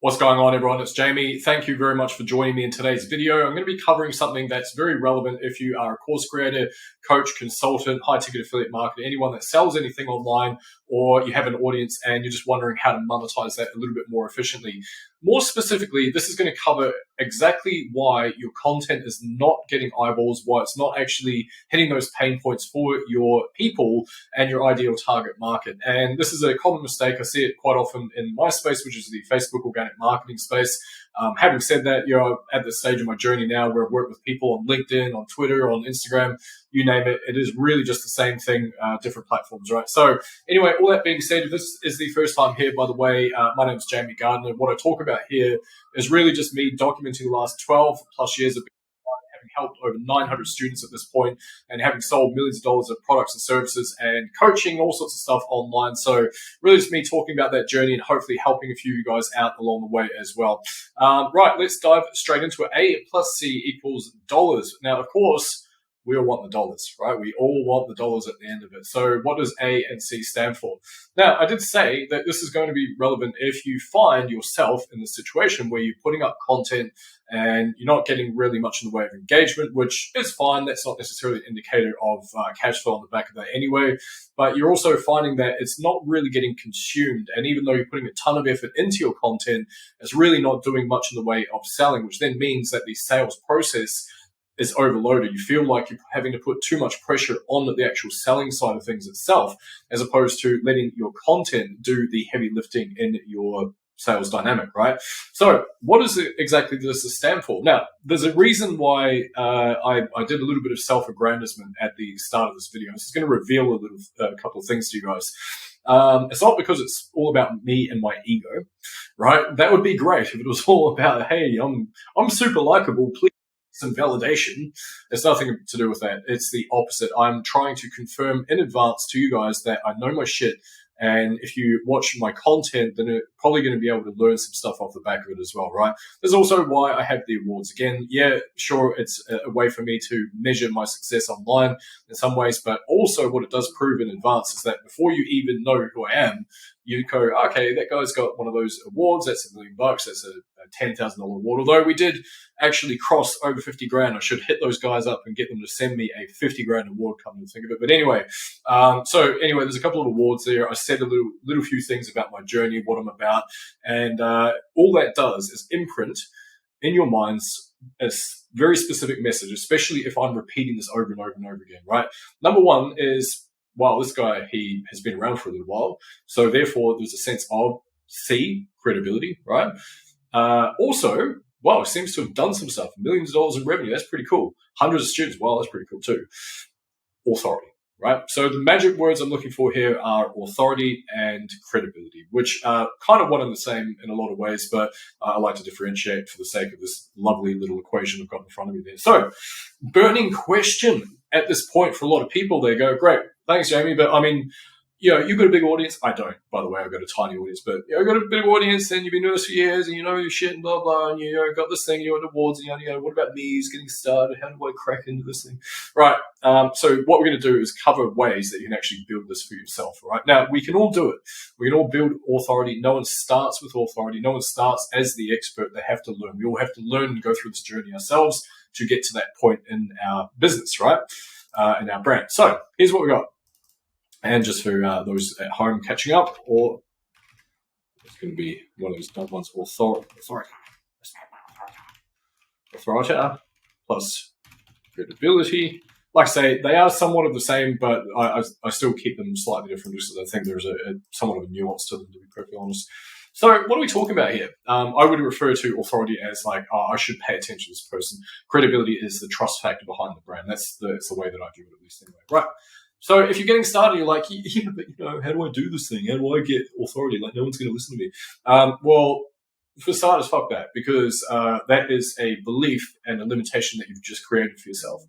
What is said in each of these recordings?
What's going on, everyone? It's Jamie. Thank you very much for joining me in today's video. I'm going to be covering something that's very relevant if you are a course creator, coach, consultant, high-ticket affiliate marketer, anyone that sells anything online, or you have an audience and you're just wondering how to monetize that a little bit more efficiently. More specifically, this is going to cover exactly why your content is not getting eyeballs, why it's not actually hitting those pain points for your people and your ideal target market. And this is a common mistake. I see it quite often in my space, which is the Facebook organic marketing space. Having said that, at the stage of my journey now where I've worked with people on LinkedIn, on Twitter, on Instagram, you name it, it is really just the same thing, different platforms, right? So anyway, all that being said, if this is the first time here, by the way, my name is Jamie Gardiner. What I talk about here is really just me documenting the last 12 plus years of having helped over 900 students at this point and having sold millions of dollars of products and services and coaching all sorts of stuff online. So really just me talking about that journey and hopefully helping a few of you guys out along the way as well. Right, let's dive straight into it. A plus C equals dollars. Now, of course, we all want the dollars, right? We all want the dollars at the end of it. So what does A and C stand for? Now, I did say that this is going to be relevant if you find yourself in the situation where you're putting up content and you're not getting really much in the way of engagement, which is fine. That's not necessarily an indicator of cash flow on the back of that anyway. But you're also finding that it's not really getting consumed. And even though you're putting a ton of effort into your content, it's really not doing much in the way of selling, which then means that the sales process is overloaded. You feel like you're having to put too much pressure on the actual selling side of things itself, as opposed to letting your content do the heavy lifting in your sales dynamic, right? So what does exactly this stand for? Now, there's a reason why I did a little bit of self-aggrandizement at the start of this video. This is going to reveal a couple of things to you guys. It's not because it's all about me and my ego, right? That would be great if it was all about, hey, I'm super likable, please some validation. It's nothing to do with that. It's the opposite. I'm trying to confirm in advance to you guys that I know my shit. And if you watch my content, then you're probably going to be able to learn some stuff off the back of it as well, right? There's also why I have the awards. Again, yeah, sure, it's a way for me to measure my success online in some ways, but also what it does prove in advance is that before you even know who I am, you go, okay, that guy's got one of those awards. That's $1 million. That's a $10,000 award. Although we did actually cross over 50 grand. I should hit those guys up and get them to send me a 50 grand award, come to think of it. But anyway, there's a couple of awards there. I said a little few things about my journey, what I'm about. And all that does is imprint in your minds a very specific message, especially if I'm repeating this over and over and over again, right? Number one is, wow, this guy, he has been around for a little while. So therefore, there's a sense of C, credibility, right? Also, wow, seems to have done some stuff. Millions of dollars in revenue. That's pretty cool. Hundreds of students. Wow, that's pretty cool too. Authority, right? So the magic words I'm looking for here are authority and credibility, which are kind of one and the same in a lot of ways, but I like to differentiate for the sake of this lovely little equation I've got in front of me there. So, burning question at this point for a lot of people. They go, great, thanks, Jamie, but I mean, you've got a big audience. I don't, by the way. I've got a tiny audience, but I've got a big audience, and you've been doing this for years, and you know your shit, and blah, blah, and got this thing, you got awards, and what about me? He's getting started. How do I crack into this thing? Right. So what we're going to do is cover ways that you can actually build this for yourself, right? Now, we can all do it. We can all build authority. No one starts with authority. No one starts as the expert. They have to learn. We all have to learn and go through this journey ourselves to get to that point in our business, right? In our brand. So here's what we got. And just for those at home catching up, or it's going to be one of those dumb ones, authority plus credibility. Like I say, they are somewhat of the same, but I still keep them slightly different just because I think there's a somewhat of a nuance to them, to be perfectly honest. So what are we talking about here? I would refer to authority as like, I should pay attention to this person. Credibility is the trust factor behind the brand. That's the way that I view it, at least anyway. Right. So if you're getting started, you're like, yeah, but how do I do this thing? How do I get authority? Like, no one's going to listen to me. Well, for starters, fuck that, because that is a belief and a limitation that you've just created for yourself.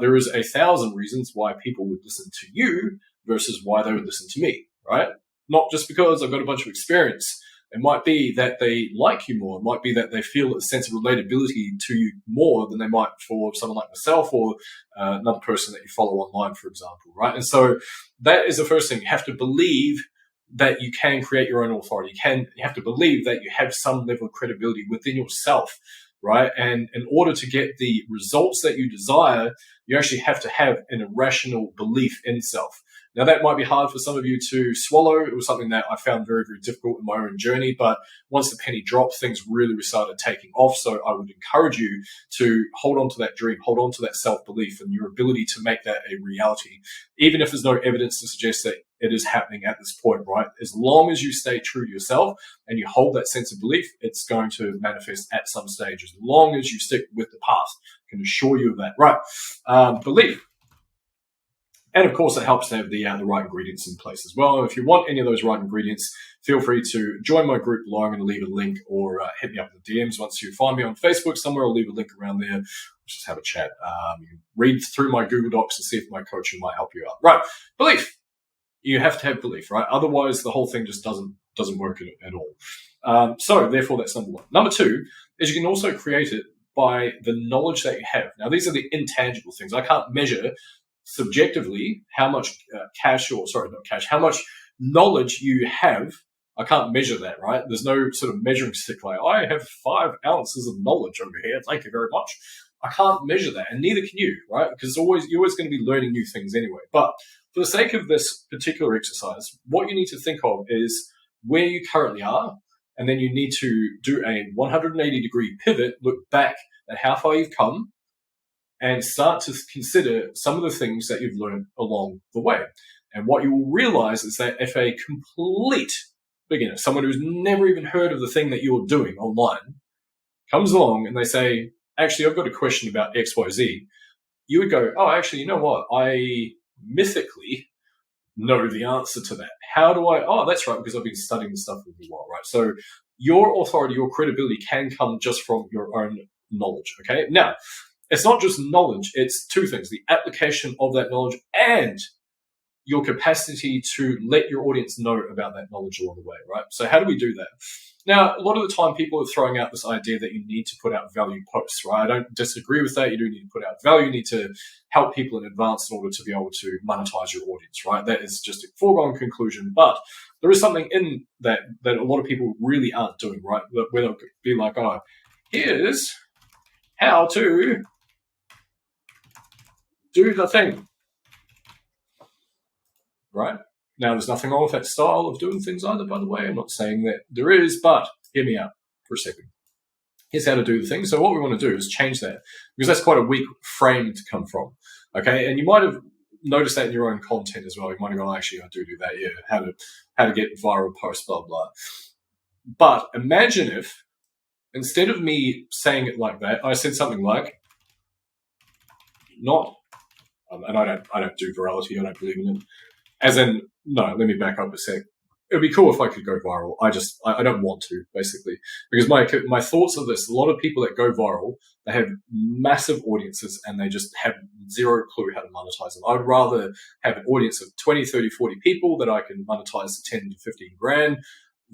There is 1,000 reasons why people would listen to you versus why they would listen to me, right? Not just because I've got a bunch of experience. It might be that they like you more. It might be that they feel a sense of relatability to you more than they might for someone like myself or another person that you follow online, for example, right? And so that is the first thing. You have to believe that you can create your own authority. You have to believe that you have some level of credibility within yourself, right? And in order to get the results that you desire, you actually have to have an irrational belief in self. Now, that might be hard for some of you to swallow. It was something that I found very, very difficult in my own journey. But once the penny dropped, things really started taking off. So I would encourage you to hold on to that dream, hold on to that self-belief and your ability to make that a reality, even if there's no evidence to suggest that it is happening at this point, right? As long as you stay true to yourself and you hold that sense of belief, it's going to manifest at some stage. As long as you stick with the path, I can assure you of that, right? Belief. And of course, it helps to have the right ingredients in place as well. And if you want any of those right ingredients, feel free to join my group below. I'm going to leave a link, or hit me up in the DMs. Once you find me on Facebook somewhere, I'll leave a link around there. Let's just have a chat. You can read through my Google Docs and see if my coaching might help you out. Right, belief. You have to have belief, right? Otherwise, the whole thing just doesn't work at all. So therefore, that's number one. Number two is you can also create it by the knowledge that you have. Now, these are the intangible things. I can't measure subjectively how much how much knowledge you have. I can't measure that, right? There's no sort of measuring stick like, I have 5 ounces of knowledge over here. Thank you very much. I can't measure that, and neither can you, right? Because you're always going to be learning new things anyway. But for the sake of this particular exercise, what you need to think of is where you currently are, and then you need to do a 180-degree pivot, look back at how far you've come, and start to consider some of the things that you've learned along the way. And what you will realize is that if a complete beginner, someone who's never even heard of the thing that you're doing online, comes along and they say, actually, I've got a question about XYZ, you would go, oh, actually, you know what? I mythically know the answer to that. How do I? Oh, that's right, because I've been studying this stuff for a while, right? So your authority, your credibility can come just from your own knowledge, okay? Now, it's not just knowledge, it's two things: the application of that knowledge and your capacity to let your audience know about that knowledge along the way, right? So how do we do that? Now, a lot of the time people are throwing out this idea that you need to put out value posts, right? I don't disagree with that. You do need to put out value. You need to help people in advance in order to be able to monetize your audience, right? That is just a foregone conclusion. But there is something in that a lot of people really aren't doing, right? Where they'll be like, oh, here's how to do the thing, right? Now, there's nothing wrong with that style of doing things either, by the way. I'm not saying that there is, but hear me out for a second. Here's how to do the thing. So what we want to do is change that, because that's quite a weak frame to come from, okay? And you might have noticed that in your own content as well. You might have gone, actually, I do that, yeah, how to get viral posts, blah, blah. But imagine if, instead of me saying it like that, I said something like, not, and I don't do virality, I don't believe in it. As in, no, let me back up a sec. It would be cool if I could go viral. I don't want to, basically. Because my thoughts are this: a lot of people that go viral, they have massive audiences and they just have zero clue how to monetize them. I would rather have an audience of 20, 30, 40 people that I can monetize to 10 to 15 grand,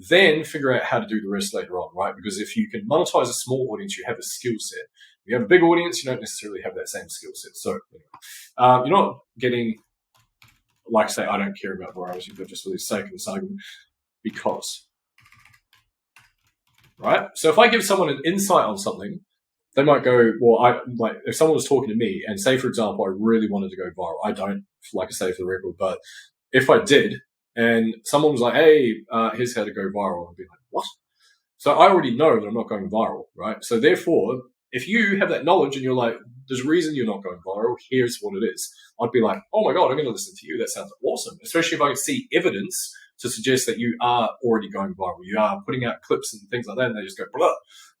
then figure out how to do the rest later on, right? Because if you can monetize a small audience, you have a skill set. If you have a big audience, you don't necessarily have that same skill set. So anyway, you're not getting... Like I say, I don't care about virality, but just for the sake of this argument, because, right? So if I give someone an insight on something, they might go, well, if someone was talking to me and say, for example, I really wanted to go viral. I don't, like I say, for the record, but if I did, and someone was like, hey, here's how to go viral, I'd be like, what? So I already know that I'm not going viral, right? So therefore, if you have that knowledge and you're like, there's a reason you're not going viral, here's what it is, I'd be like, oh my God, I'm going to listen to you. That sounds awesome. Especially if I can see evidence to suggest that you are already going viral. You are putting out clips and things like that, and they just go, blah,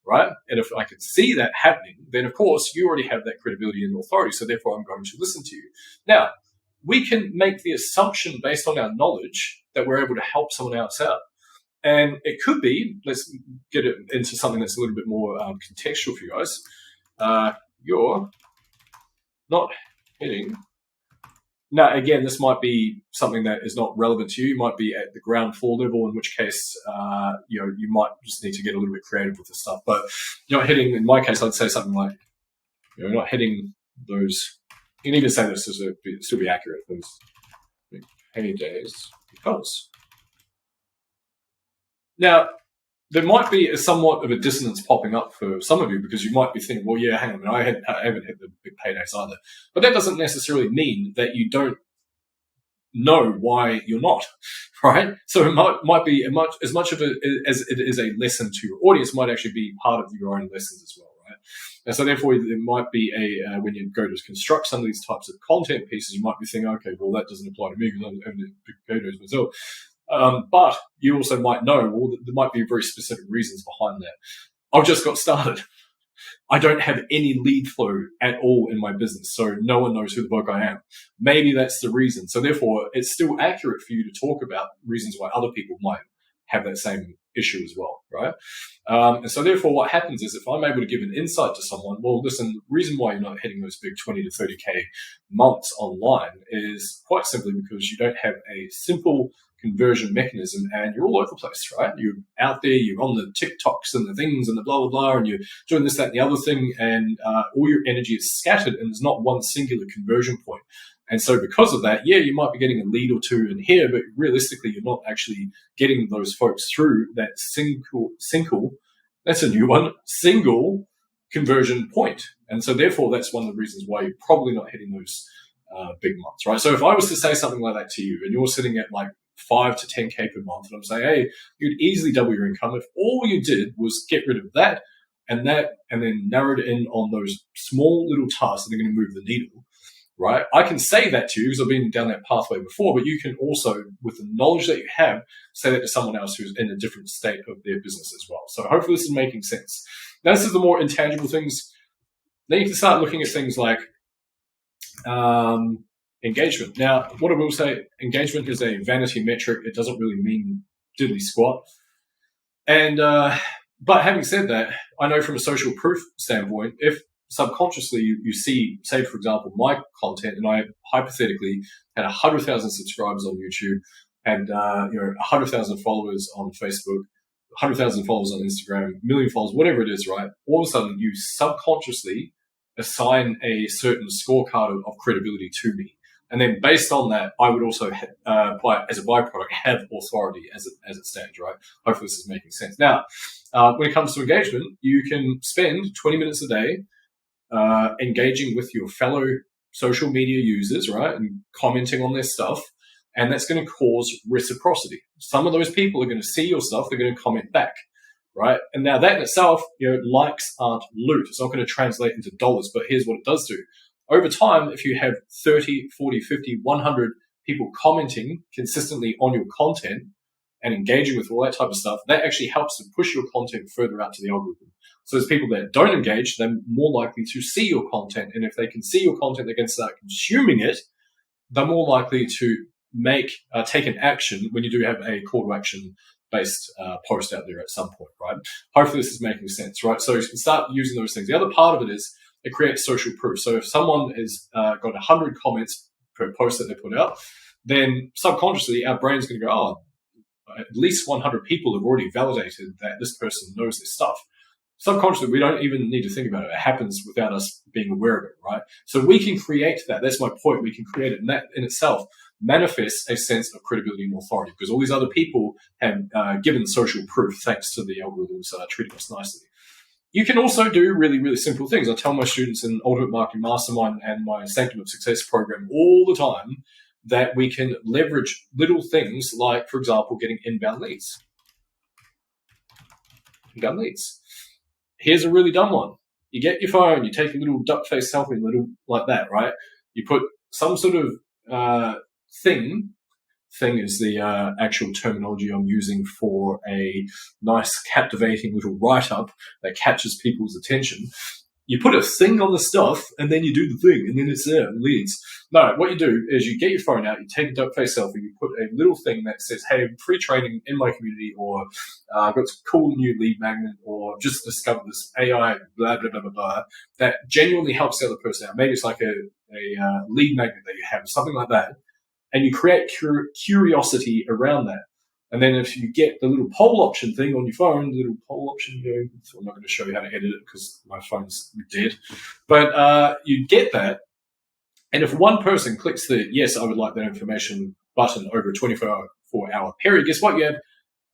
right? And if I can see that happening, then of course you already have that credibility and authority. So therefore I'm going to listen to you. Now, we can make the assumption based on our knowledge that we're able to help someone else out. And it could be, let's get it into something that's a little bit more contextual for you guys. You're not hitting. Now, again, this might be something that is not relevant to you. You might be at the ground floor level, in which case, you might just need to get a little bit creative with this stuff. But you're not hitting, in my case, I'd say something like, you're not hitting those. You can even say this to still be accurate. Those penny days, because Now, there might be somewhat of a dissonance popping up for some of you because you might be thinking, well, yeah, hang on a minute, I haven't hit the big paydays either. But that doesn't necessarily mean that you don't know why you're not, right? So it might be as much of it as it is a lesson to your audience, might actually be part of your own lessons as well, right? And so therefore, there might be when you go to construct some of these types of content pieces, you might be thinking, okay, well, that doesn't apply to me because I'm having big paydays myself. But you also might know, well, there might be very specific reasons behind that. I've just got started. I don't have any lead flow at all in my business, so no one knows who the fuck I am. Maybe that's the reason. So therefore, it's still accurate for you to talk about reasons why other people might have that same issue as well, right? And so therefore, what happens is if I'm able to give an insight to someone, well, listen, the reason why you're not hitting those big 20 to 30K months online is quite simply because you don't have a simple conversion mechanism and you're all over the place, right? You're out there, you're on the TikToks and the things and the blah, blah, blah, and you're doing this, that, and the other thing, and all your energy is scattered and there's not one singular conversion point. And so because of that, yeah, you might be getting a lead or two in here, but realistically, you're not actually getting those folks through that single, that's a new one, single conversion point. And so therefore, that's one of the reasons why you're probably not hitting those big months, right? So if I was to say something like that to you and you're sitting at like 5 to 10K per month, and I'm saying, hey, you'd easily double your income if all you did was get rid of that, and then narrowed in on those small little tasks that are going to move the needle, right? I can say that to you because I've been down that pathway before, but you can also, with the knowledge that you have, say that to someone else who's in a different state of their business as well. So hopefully this is making sense. Now, this is the more intangible things. Then you can start looking at things like engagement. Now, what I will say, engagement is a vanity metric. It doesn't really mean diddly squat. And but having said that, I know from a social proof standpoint, if subconsciously you see, say for example, my content, and I hypothetically had 100,000 subscribers on YouTube, and 100,000 followers on Facebook, 100,000 followers on Instagram, a million followers, whatever it is, right? All of a sudden, you subconsciously assign a certain scorecard of credibility to me. And then based on that, I would also, as a byproduct, have authority as it stands, right? Hopefully this is making sense. Now, when it comes to engagement, you can spend 20 minutes a day engaging with your fellow social media users, right? And commenting on their stuff. And that's going to cause reciprocity. Some of those people are going to see your stuff. They're going to comment back, right? And now that in itself, likes aren't loot. It's not going to translate into dollars, but here's what it does do. Over time, if you have 30, 40, 50, 100 people commenting consistently on your content and engaging with all that type of stuff, that actually helps to push your content further out to the algorithm. So there's people that don't engage, they're more likely to see your content. And if they can see your content, they can start consuming it. They're more likely to take an action when you do have a call to action based post out there at some point, right? Hopefully this is making sense, right? So you can start using those things. The other part of it is it creates social proof. So if someone has got 100 comments per post that they put out, then subconsciously our brain's going to go, oh, at least 100 people have already validated that this person knows this stuff. Subconsciously, we don't even need to think about it. It happens without us being aware of it, right? So we can create that. That's my point. We can create it. And that in itself manifests a sense of credibility and authority because all these other people have given social proof thanks to the algorithms treating us nicely. You can also do really, really simple things. I tell my students in Ultimate Marketing Mastermind and my Sanctum of Success program all the time that we can leverage little things like, for example, getting inbound leads. Inbound leads. Here's a really dumb one. You get your phone, you take a little duck face selfie, little like that, right? You put some sort of thing is the actual terminology I'm using for a nice, captivating little write-up that catches people's attention. You put a thing on the stuff, and then you do the thing, and then it's there, and leads. No, what you do is you get your phone out, you take a duck face selfie, you put a little thing that says, hey, free training in my community, or I've got some cool new lead magnet, or just discovered this AI, blah, blah, blah, blah, blah, that genuinely helps the other person out. Maybe it's like a lead magnet that you have, something like that. And you create curiosity around that. And then if you get the little poll option thing on your phone, the little poll option, so I'm not going to show you how to edit it because my phone's dead. But you get that. And if one person clicks the yes, I would like that information button over a 24-hour period, guess what? You have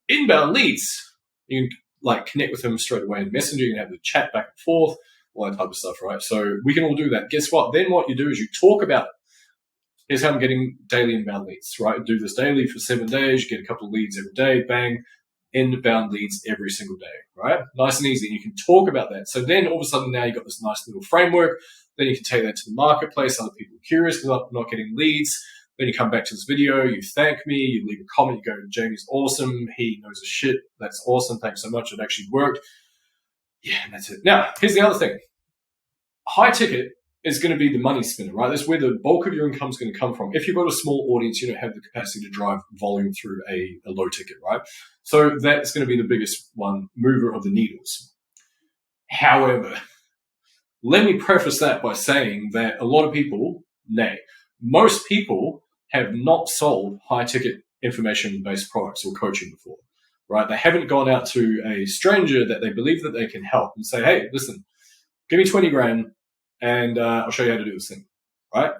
Inbound leads, you can like connect with them straight away in Messenger. You can have the chat back and forth, all that type of stuff, right? So we can all do that. Guess what? Then what you do is you talk about it. Here's how I'm getting daily inbound leads, right? Do this daily for 7 days. You get a couple of leads every day. Bang. Inbound leads every single day, right? Nice and easy. And you can talk about that. So then all of a sudden now you've got this nice little framework. Then you can take that to the marketplace. Other people are curious because I'm not getting leads. Then you come back to this video, you thank me, you leave a comment, you go, Jamie's awesome. He knows his shit. That's awesome. Thanks so much. It actually worked. Yeah, and that's it. Now, here's the other thing. High ticket is going to be the money spinner, right? That's where the bulk of your income is going to come from. If you've got a small audience, you don't have the capacity to drive volume through a low ticket, right? So that's going to be the biggest one, mover of the needles. However, let me preface that by saying that a lot of people, most people have not sold high ticket information-based products or coaching before, right? They haven't gone out to a stranger that they believe that they can help and say, hey, listen, give me 20 grand and I'll show you how to do this thing, right?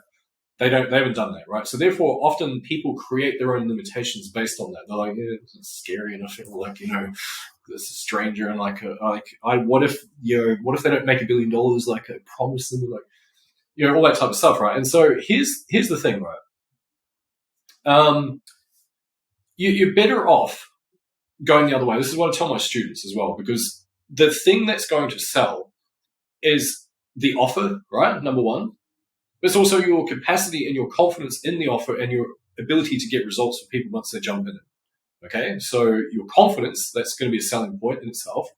They haven't done that, right? So therefore, often people create their own limitations based on that. They're like, yeah, it's scary, and I feel like, this is a stranger, and what if they don't make $1 billion? Like, I promise them, like, all that type of stuff, right? And so here's the thing, right? You're better off going the other way. This is what I tell my students as well, because the thing that's going to sell is the offer, right? Number one. But it's also your capacity and your confidence in the offer and your ability to get results for people once they jump in it. Okay? So your confidence, that's going to be a selling point in itself.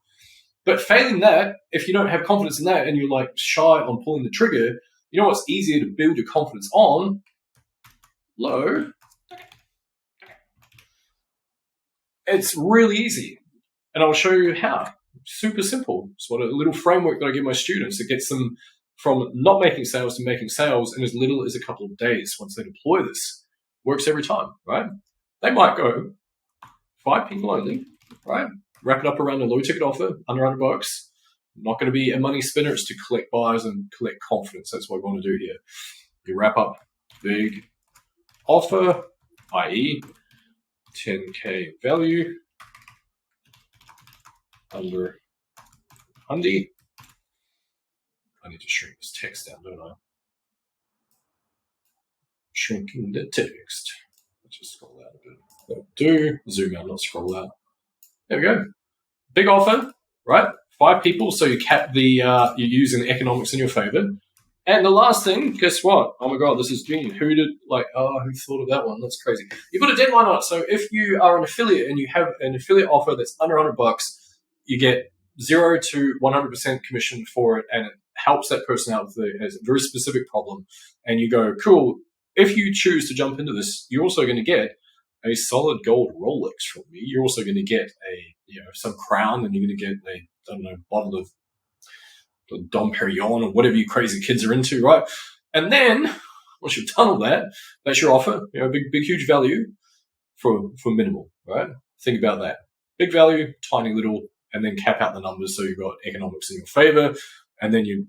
But failing that, if you don't have confidence in that and you're like shy on pulling the trigger, you know what's easier to build your confidence on? Low. It's really easy. And I'll show you how. Super simple. It's what a little framework that I give my students. It gets them from not making sales to making sales in as little as a couple of days once they deploy this. Works every time, right? They might go 5 people only, right? Wrap it up around a low ticket offer, under $100. Not going to be a money spinner. It's to collect buyers and collect confidence. That's what we want to do here. You wrap up big offer, i.e. 10K value, under 100. I need to shrink this text down, don't I? Shrinking the text. Let's just scroll out a bit. That'll do. Zoom out, not scroll out. There we go. Big offer, right? 5 people, so you cap the you're using the economics in your favor. And the last thing, guess what? Oh my God, this is genius. Who thought of that one? That's crazy. You've got a deadline on it. So if you are an affiliate and you have an affiliate offer that's under $100, you get 0 to 100% commission for it, and it helps that person out with a very specific problem. And you go, cool. If you choose to jump into this, you're also going to get a solid gold Rolex from me. You're also going to get some crown, and you're going to get a bottle of Dom Perignon or whatever you crazy kids are into, right? And then once you've done all that, that's your offer. Big huge value for minimal, right? Think about that. Big value, tiny little, and then cap out the numbers so you've got economics in your favor. And then you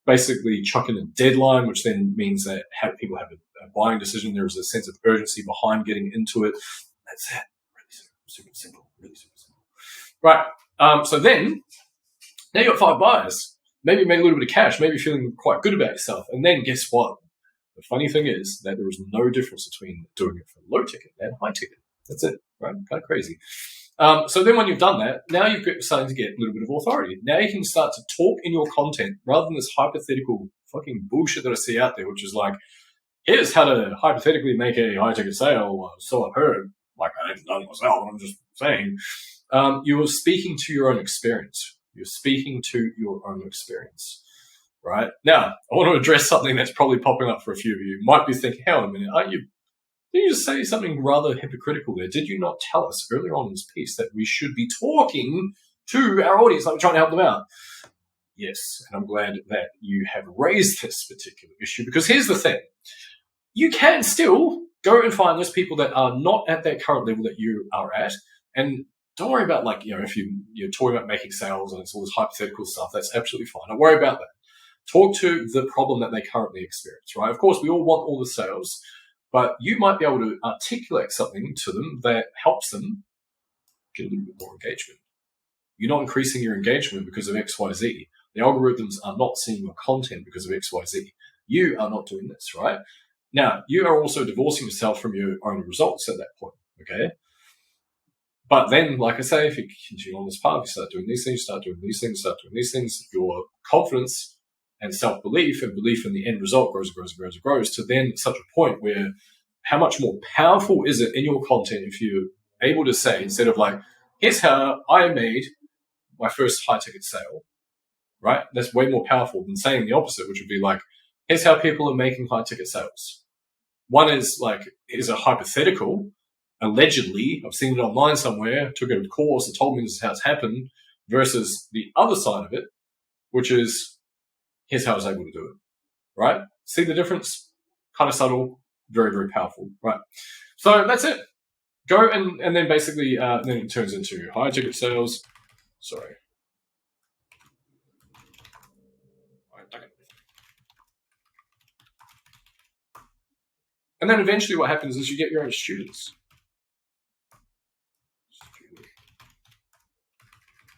basically chuck in a deadline, which then means that people have a buying decision. There is a sense of urgency behind getting into it. That's it. Really super simple. Really super simple. Right. So then, now you've got 5 buyers. Maybe you made a little bit of cash. Maybe you're feeling quite good about yourself. And then guess what? The funny thing is that there is no difference between doing it for low ticket and high ticket. That's it, right? Kind of crazy. So then when you've done that, now you're starting to get a little bit of authority. Now you can start to talk in your content rather than this hypothetical fucking bullshit that I see out there, which is like, here's how to hypothetically make a high ticket sale. So I've heard. Like, I haven't done it myself. I'm just saying. You are speaking to your own experience. You're speaking to your own experience, right? Now, I want to address something that's probably popping up for a few of you. You might be thinking, hang on a minute, did you just say something rather hypocritical there? Did you not tell us earlier on in this piece that we should be talking to our audience, like we're trying to help them out? Yes, and I'm glad that you have raised this particular issue, because here's the thing. You can still go and find those people that are not at that current level that you are at, and don't worry about, if you're talking about making sales and it's all this hypothetical stuff, that's absolutely fine. Don't worry about that. Talk to the problem that they currently experience, right? Of course, we all want all the sales, but you might be able to articulate something to them that helps them get a little bit more engagement. You're not increasing your engagement because of XYZ. The algorithms are not seeing your content because of XYZ. You are not doing this, right? Now, you are also divorcing yourself from your own results at that point, okay? But then, like I say, if you continue on this path, you start doing these things, start doing these things, start doing these things, your confidence and self-belief and belief in the end result grows to then such a point where how much more powerful is it in your content if you're able to say, instead of like, here's how I made my first high-ticket sale, right? That's way more powerful than saying the opposite, which would be like, here's how people are making high-ticket sales. One is like, is a hypothetical. Allegedly, I've seen it online somewhere, took it a course, it told me this is how it's happened, versus the other side of it, which is, here's how I was able to do it, right? See the difference? Kind of subtle, very, very powerful, right? So that's it. Go and then basically, then it turns into high ticket sales. Sorry. And then eventually what happens is you get your own students.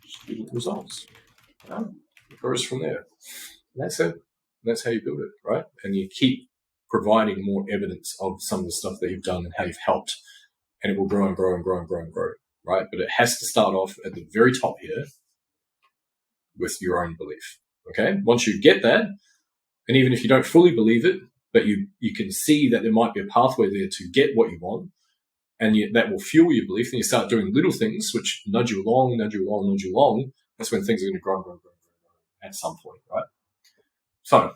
Student results. It grows from there. And that's it. That's how you build it, right? And you keep providing more evidence of some of the stuff that you've done and how you've helped. And it will grow and grow and grow and grow and grow, right? But it has to start off at the very top here with your own belief, okay? Once you get that, and even if you don't fully believe it, but you can see that there might be a pathway there to get what you want, and that will fuel your belief, and you start doing little things which nudge you along, that's when things are going to grow and grow and grow at some point, right? So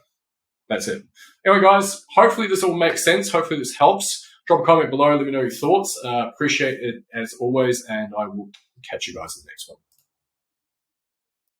that's it. Anyway, guys, hopefully this all makes sense. Hopefully this helps. Drop a comment below. Let me know your thoughts. Appreciate it as always, and I will catch you guys in the next one.